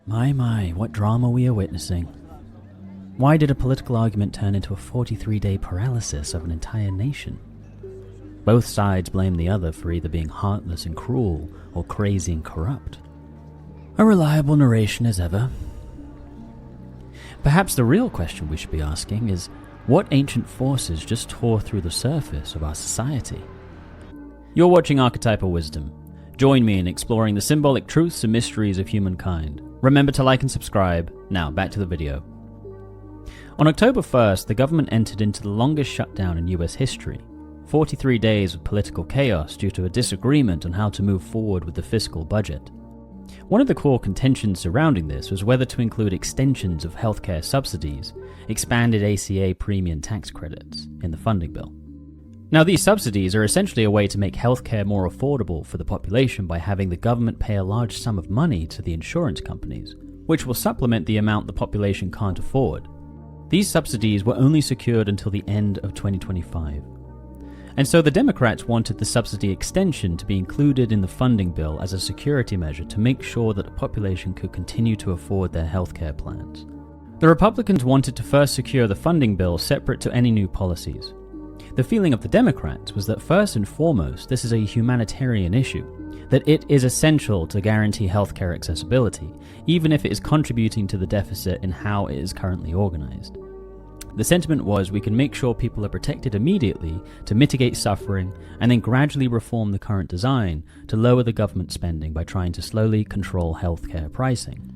My, what drama we are witnessing. Why did a political argument turn into a 43-day paralysis of an entire nation? Both sides blame the other for either being heartless and cruel or crazy and corrupt. A reliable narration as ever. Perhaps the real question we should be asking is, what ancient forces just tore through the surface of our society? You're watching Archetypal Wisdom. Join me in exploring the symbolic truths and mysteries of humankind. Remember to like and subscribe. Now, back to the video. On October 1st, the government entered into the longest shutdown in US history. 43 days of political chaos due to a disagreement on how to move forward with the fiscal budget. One of the core contentions surrounding this was whether to include extensions of healthcare subsidies, expanded ACA premium tax credits, in the funding bill. Now, these subsidies are essentially a way to make healthcare more affordable for the population by having the government pay a large sum of money to the insurance companies, which will supplement the amount the population can't afford. These subsidies were only secured until the end of 2025. And so the Democrats wanted the subsidy extension to be included in the funding bill as a security measure to make sure that the population could continue to afford their healthcare plans. The Republicans wanted to first secure the funding bill separate to any new policies. The feeling of the Democrats was that first and foremost, this is a humanitarian issue, that it is essential to guarantee healthcare accessibility, even if it is contributing to the deficit in how it is currently organized. The sentiment was we can make sure people are protected immediately to mitigate suffering and then gradually reform the current design to lower the government spending by trying to slowly control healthcare pricing.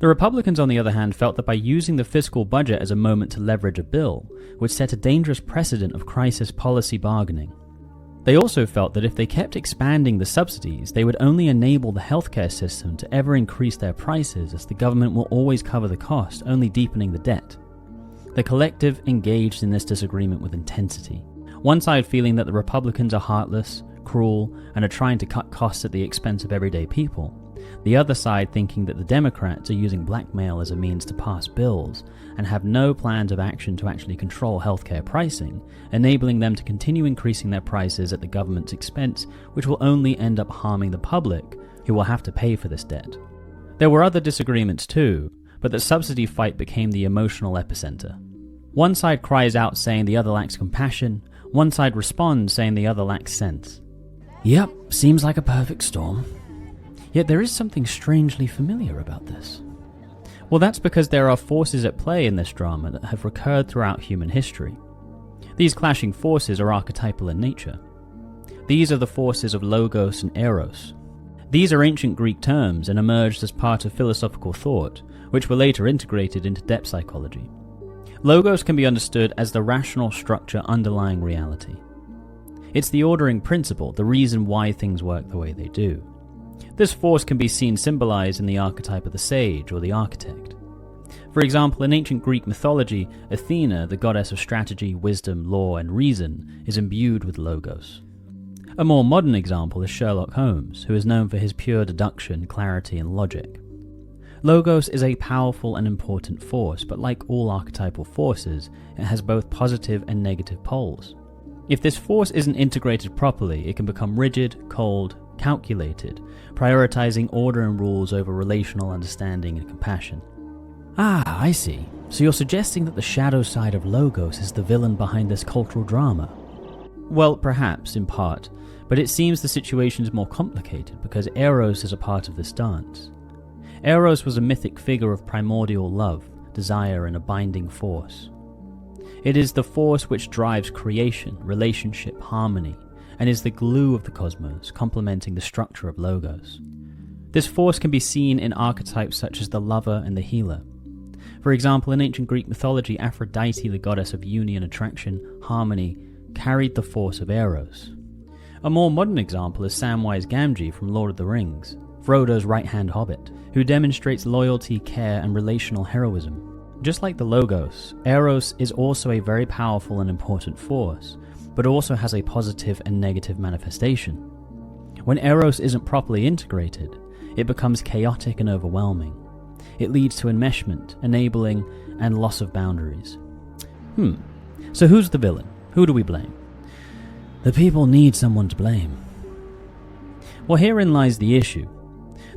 The Republicans, on the other hand, felt that by using the fiscal budget as a moment to leverage a bill would set a dangerous precedent of crisis policy bargaining. They also felt that if they kept expanding the subsidies, they would only enable the healthcare system to ever increase their prices, as the government will always cover the cost, only deepening the debt. The collective engaged in this disagreement with intensity. One side feeling that the Republicans are heartless, cruel, and are trying to cut costs at the expense of everyday people. The other side thinking that the Democrats are using blackmail as a means to pass bills and have no plans of action to actually control healthcare pricing, enabling them to continue increasing their prices at the government's expense, which will only end up harming the public, who will have to pay for this debt. There were other disagreements too, but the subsidy fight became the emotional epicenter. One side cries out saying the other lacks compassion, one side responds saying the other lacks sense. Yep, seems like a perfect storm. Yet there is something strangely familiar about this. Well, that's because there are forces at play in this drama that have recurred throughout human history. These clashing forces are archetypal in nature. These are the forces of Logos and Eros. These are ancient Greek terms and emerged as part of philosophical thought, which were later integrated into depth psychology. Logos can be understood as the rational structure underlying reality. It's the ordering principle, the reason why things work the way they do. This force can be seen symbolized in the archetype of the sage or the architect. For example, in ancient Greek mythology, Athena, the goddess of strategy, wisdom, law, and reason, is imbued with Logos. A more modern example is Sherlock Holmes, who is known for his pure deduction, clarity, and logic. Logos is a powerful and important force, but like all archetypal forces, it has both positive and negative poles. If this force isn't integrated properly, it can become rigid, cold, calculated, prioritizing order and rules over relational understanding and compassion. Ah, I see. So you're suggesting that the shadow side of Logos is the villain behind this cultural drama? Well, perhaps, in part, but it seems the situation is more complicated because Eros is a part of this dance. Eros was a mythic figure of primordial love, desire, and a binding force. It is the force which drives creation, relationship, harmony, and is the glue of the cosmos, complementing the structure of Logos. This force can be seen in archetypes such as the lover and the healer. For example, in ancient Greek mythology, Aphrodite, the goddess of union, attraction, harmony, carried the force of Eros. A more modern example is Samwise Gamgee from Lord of the Rings, Frodo's right-hand hobbit, who demonstrates loyalty, care, and relational heroism. Just like the Logos, Eros is also a very powerful and important force, but also has a positive and negative manifestation. When Eros isn't properly integrated, it becomes chaotic and overwhelming. It leads to enmeshment, enabling, and loss of boundaries. So who's the villain? Who do we blame? The people need someone to blame. Well, herein lies the issue.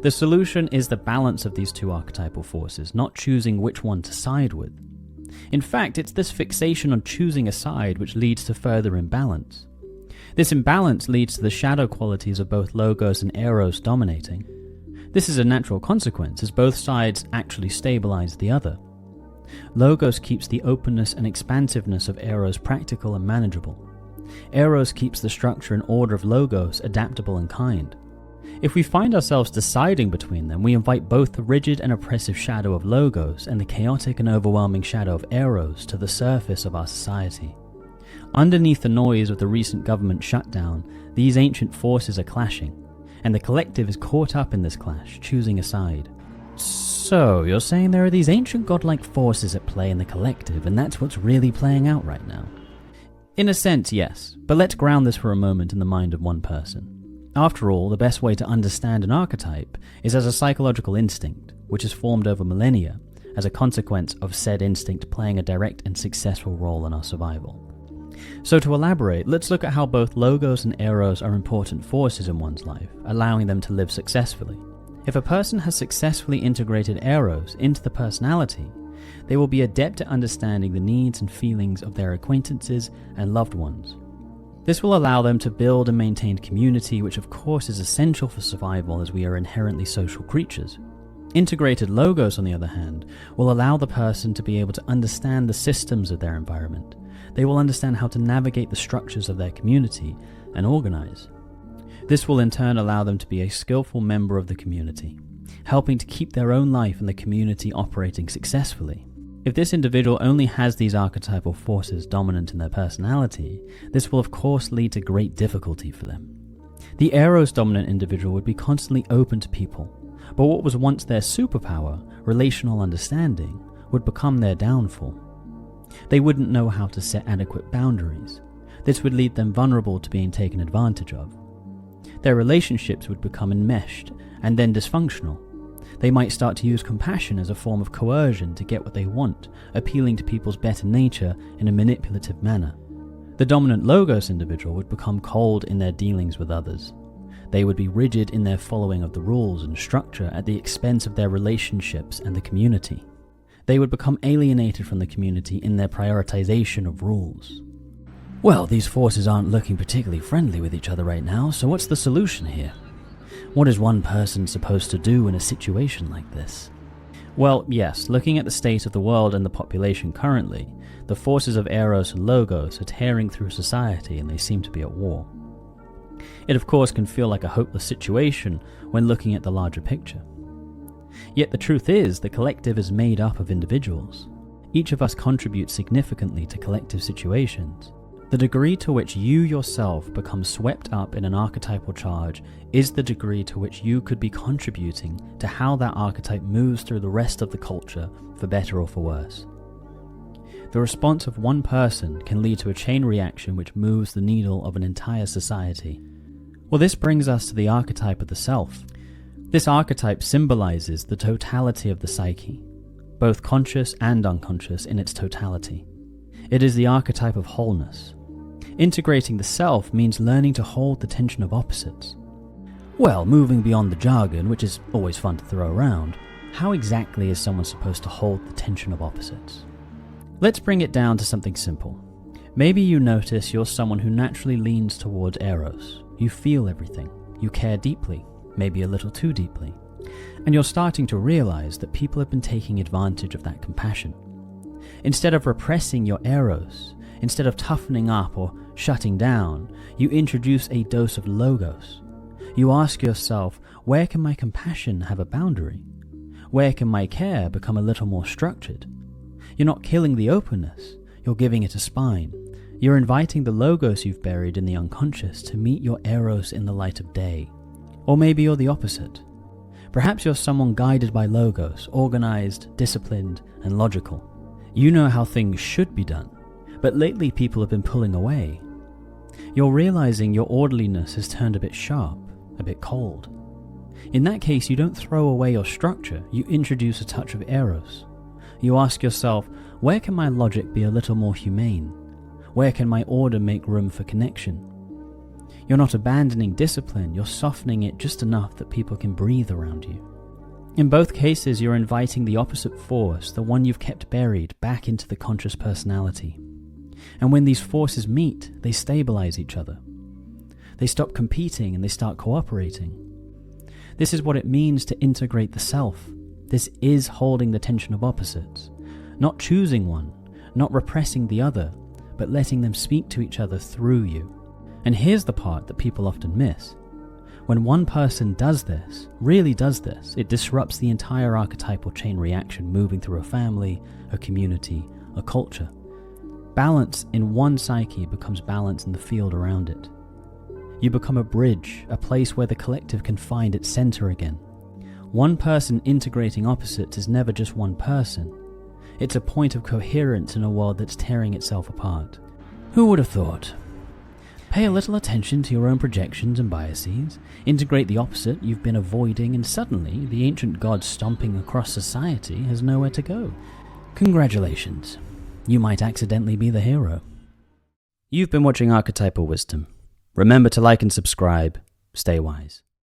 The solution is the balance of these two archetypal forces, not choosing which one to side with. In fact, it's this fixation on choosing a side which leads to further imbalance. This imbalance leads to the shadow qualities of both Logos and Eros dominating. This is a natural consequence, as both sides actually stabilize the other. Logos keeps the openness and expansiveness of Eros practical and manageable. Eros keeps the structure and order of Logos adaptable and kind. If we find ourselves deciding between them, we invite both the rigid and oppressive shadow of Logos and the chaotic and overwhelming shadow of Eros to the surface of our society. Underneath the noise of the recent government shutdown, these ancient forces are clashing, and the collective is caught up in this clash, choosing a side. So, you're saying there are these ancient godlike forces at play in the collective, and that's what's really playing out right now? In a sense, yes, but let's ground this for a moment in the mind of one person. After all, the best way to understand an archetype is as a psychological instinct, which is formed over millennia as a consequence of said instinct playing a direct and successful role in our survival. So to elaborate, let's look at how both Logos and Eros are important forces in one's life, allowing them to live successfully. If a person has successfully integrated Eros into the personality, they will be adept at understanding the needs and feelings of their acquaintances and loved ones. This will allow them to build and maintain community, which of course is essential for survival as we are inherently social creatures. Integrated Logos, on the other hand, will allow the person to be able to understand the systems of their environment. They will understand how to navigate the structures of their community and organize. This will in turn allow them to be a skillful member of the community, helping to keep their own life and the community operating successfully. If this individual only has these archetypal forces dominant in their personality, this will of course lead to great difficulty for them. The Eros dominant individual would be constantly open to people, but what was once their superpower, relational understanding, would become their downfall. They wouldn't know how to set adequate boundaries. This would lead them vulnerable to being taken advantage of. Their relationships would become enmeshed and then dysfunctional. They might start to use compassion as a form of coercion to get what they want, appealing to people's better nature in a manipulative manner. The dominant Logos individual would become cold in their dealings with others. They would be rigid in their following of the rules and structure at the expense of their relationships and the community. They would become alienated from the community in their prioritization of rules. Well, these forces aren't looking particularly friendly with each other right now, so what's the solution here? What is one person supposed to do in a situation like this? Well, yes, looking at the state of the world and the population currently, the forces of Eros and Logos are tearing through society and they seem to be at war. It of course can feel like a hopeless situation when looking at the larger picture. Yet the truth is, the collective is made up of individuals. Each of us contributes significantly to collective situations. The degree to which you yourself become swept up in an archetypal charge is the degree to which you could be contributing to how that archetype moves through the rest of the culture, for better or for worse. The response of one person can lead to a chain reaction which moves the needle of an entire society. Well, this brings us to the archetype of the self. This archetype symbolizes the totality of the psyche, both conscious and unconscious in its totality. It is the archetype of wholeness. Integrating the self means learning to hold the tension of opposites. Well, moving beyond the jargon, which is always fun to throw around, how exactly is someone supposed to hold the tension of opposites? Let's bring it down to something simple. Maybe you notice you're someone who naturally leans towards Eros. You feel everything. You care deeply, maybe a little too deeply. And you're starting to realize that people have been taking advantage of that compassion. Instead of repressing your Eros, instead of toughening up or shutting down, you introduce a dose of Logos. You ask yourself, where can my compassion have a boundary? Where can my care become a little more structured? You're not killing the openness, you're giving it a spine. You're inviting the Logos you've buried in the unconscious to meet your Eros in the light of day. Or maybe you're the opposite. Perhaps you're someone guided by Logos, organized, disciplined, and logical. You know how things should be done, but lately people have been pulling away. You're realizing your orderliness has turned a bit sharp, a bit cold. In that case, you don't throw away your structure, you introduce a touch of Eros. You ask yourself, where can my logic be a little more humane? Where can my order make room for connection? You're not abandoning discipline, you're softening it just enough that people can breathe around you. In both cases, you're inviting the opposite force, the one you've kept buried, back into the conscious personality. And when these forces meet, they stabilize each other. They stop competing and they start cooperating. This is what it means to integrate the self. This is holding the tension of opposites. Not choosing one, not repressing the other, but letting them speak to each other through you. And here's the part that people often miss. When one person does this, really does this, it disrupts the entire archetypal chain reaction moving through a family, a community, a culture. Balance in one psyche becomes balance in the field around it. You become a bridge, a place where the collective can find its center again. One person integrating opposites is never just one person. It's a point of coherence in a world that's tearing itself apart. Who would have thought? Pay a little attention to your own projections and biases, integrate the opposite you've been avoiding, and suddenly the ancient god stomping across society has nowhere to go. Congratulations. You might accidentally be the hero. You've been watching Archetypal Wisdom. Remember to like and subscribe. Stay wise.